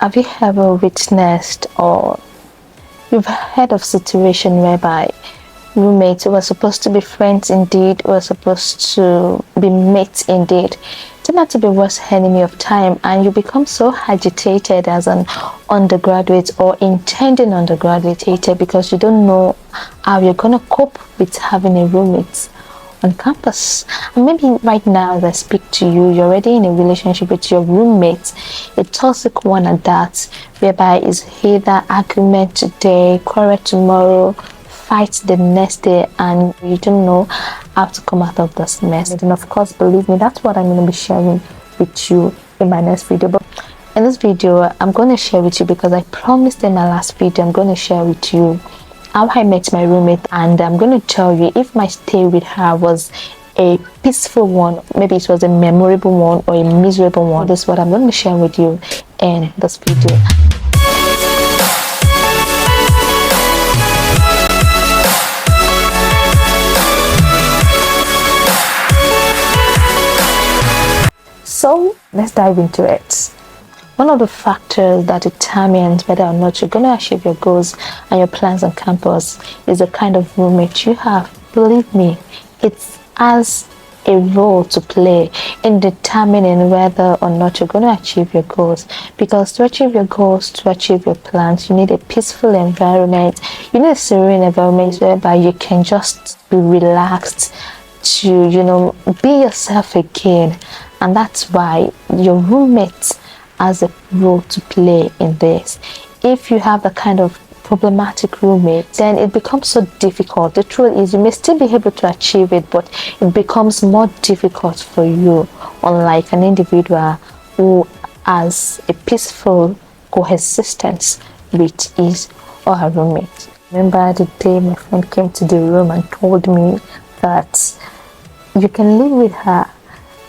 Have you ever witnessed or you've heard of situation whereby roommates who were supposed to be friends indeed, were supposed to be mates indeed, turn out to be worst enemy of time, and you become so agitated as an undergraduate or intending undergraduate because you don't know how you're gonna cope with having a roommate on campus. And maybe right now as I speak to you, you're already in a relationship with your roommate, a toxic one at that, whereby it's either argument today, quarrel tomorrow, fight the next day, and you don't know how to come out of this mess. And of course, believe me, that's what I'm going to be sharing with you in my next video. But in this video, I'm going to share with you, because I promised in my last video, I'm going to share with you how I met my roommate, and I'm going to tell you if my stay with her was a peaceful one, maybe it was a memorable one, or a miserable one. This is what I'm going to be sharing with you in this video. So let's dive into it. One of the factors that determines whether or not you're going to achieve your goals and your plans on campus is the kind of roommate you have. Believe me, it has a role to play in determining whether or not you're going to achieve your goals. Because to achieve your goals, to achieve your plans, you need a peaceful environment. You need a serene environment whereby you can just be relaxed to, be yourself again. And that's why your roommate has a role to play in this. If you have the kind of problematic roommate, then it becomes so difficult. The truth is, you may still be able to achieve it, but it becomes more difficult for you, unlike an individual who has a peaceful coexistence with his or her roommate. Remember the day my friend came to the room and told me that you can live with her,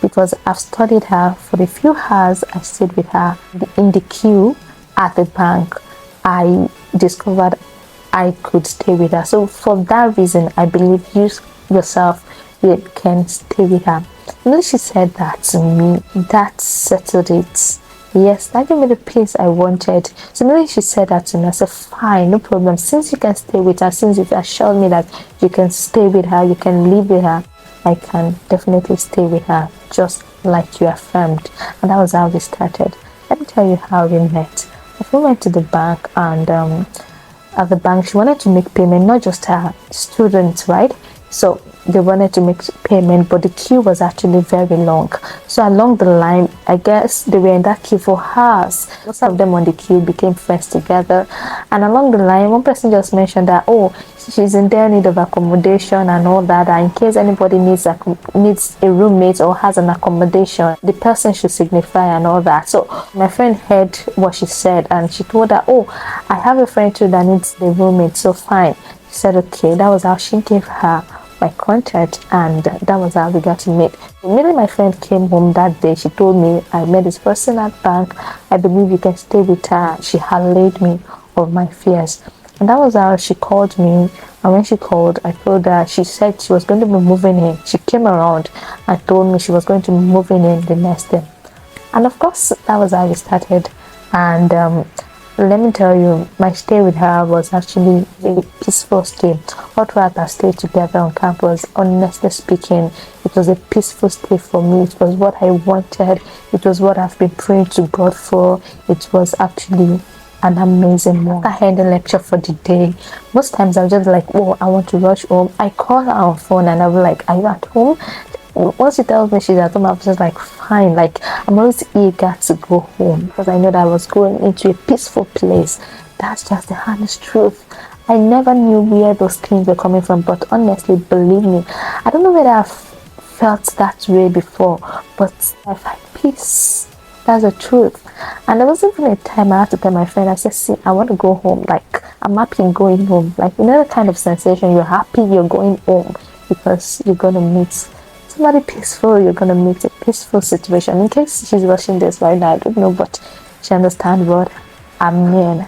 because I've studied her for the few hours I stayed with her in the queue at the bank. I discovered I could stay with her. So for that reason, I believe you yourself, you can stay with her. She said that to me. That settled it. Yes, that gave me the peace I wanted. So she said that to me. I said, fine, no problem. Since you can stay with her, since you've assured me that you can stay with her, you can live with her, I can definitely stay with her, just like you affirmed. And that was how we started. Let me tell you how we met. We went to the bank, and at the bank she wanted to make payment, not just her students, right? So they wanted to make payment, but the queue was actually very long. So along the line, I guess they were in that queue for hours. Most of them on the queue became friends together, and along the line, one person just mentioned that, oh, she's in their need of accommodation and all that, and in case anybody needs a roommate or has an accommodation, the person should signify and all that. So my friend heard what she said, and she told her, oh, I have a friend too that needs a roommate, so fine. She said okay. That was how she gave her my contact, and that was how we got to meet. Immediately my friend came home that day, she told me, I met this person at bank, I believe you can stay with her. She allayed me of my fears. And that was how she called me. And when she called, I told her, she said she was going to be moving in. She came around and told me she was going to be moving in the next day. And of course, that was how we started. And let me tell you, my stay with her was actually a peaceful stay. All throughout our stay together on campus, honestly speaking, it was a peaceful stay for me. It was what I wanted. It was what I've been praying to God for. It was actually an amazing one. I had a lecture for the day. Most times I was just like, oh, I want to rush home. I call her on phone and I was like, are you at home? Once she tells me she's at home, I was just like, fine. Like, I'm always eager to go home, because I know that I was going into a peaceful place. That's just the honest truth. I never knew where those things were coming from, but honestly, believe me, I don't know whether I've felt that way before, but I find peace. That's the truth. And there was even a time I had to tell my friend, I said, see, I want to go home. Like, I'm happy in going home. Like, you know the kind of sensation, you're happy you're going home because you're going to meet somebody peaceful, you're going to meet a peaceful situation. In case she's watching this right now, I don't know, but she understands what I mean.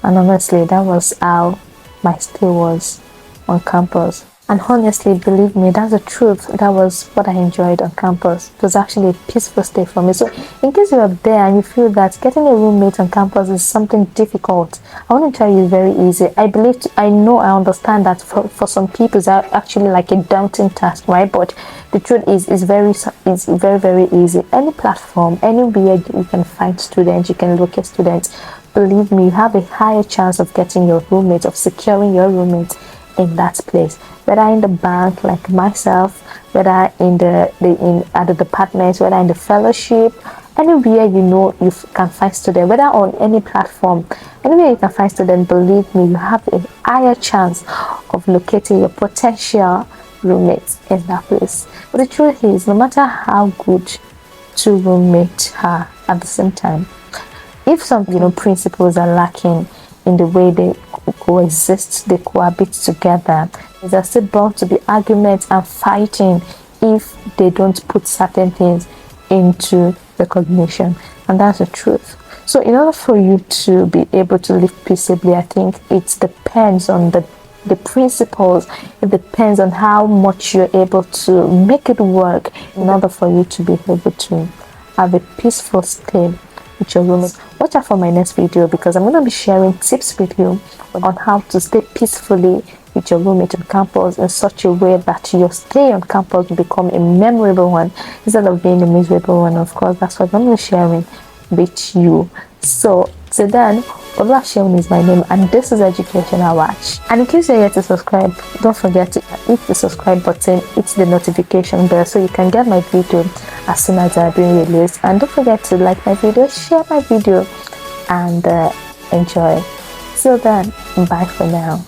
And honestly, that was how my stay was on campus. And honestly, believe me, that's the truth. That was what I enjoyed on campus. It was actually a peaceful stay for me. So, in case you're there and you feel that getting a roommate on campus is something difficult, I want to tell you it's very easy. I understand that for some people, it's actually like a daunting task, right? But the truth is, it's very, very easy. Any platform, anywhere you can find students, you can locate students. Believe me, you have a higher chance of getting your roommate, of securing your roommate in that place, whether in the bank like myself, whether in in at the departments, whether in the fellowship, anywhere you can find student, whether on any platform, anywhere you can find student. Believe me, you have a higher chance of locating your potential roommates in that place. But the truth is, no matter how good two roommates are at the same time, if some principles are lacking in the way they coexist, they cohabit together, there's still bound to be arguments and fighting if they don't put certain things into recognition. And that's the truth. So in order for you to be able to live peaceably, I think it depends on the principles. It depends on how much you're able to make it work in order for you to be able to have a peaceful stay with your roommate. Watch out for my next video, because I'm going to be sharing tips with you on how to stay peacefully with your roommate on campus in such a way that your stay on campus will become a memorable one instead of being a miserable one. Of course, that's what I'm going to be sharing with you. So till then, Oluwaseun is my name, and this is Educational Watch. And in case you're yet to subscribe, don't forget to hit the subscribe button, hit the notification bell so you can get my video as soon as I bring released. And don't forget to like my video, share my video, and enjoy. Till then, bye for now.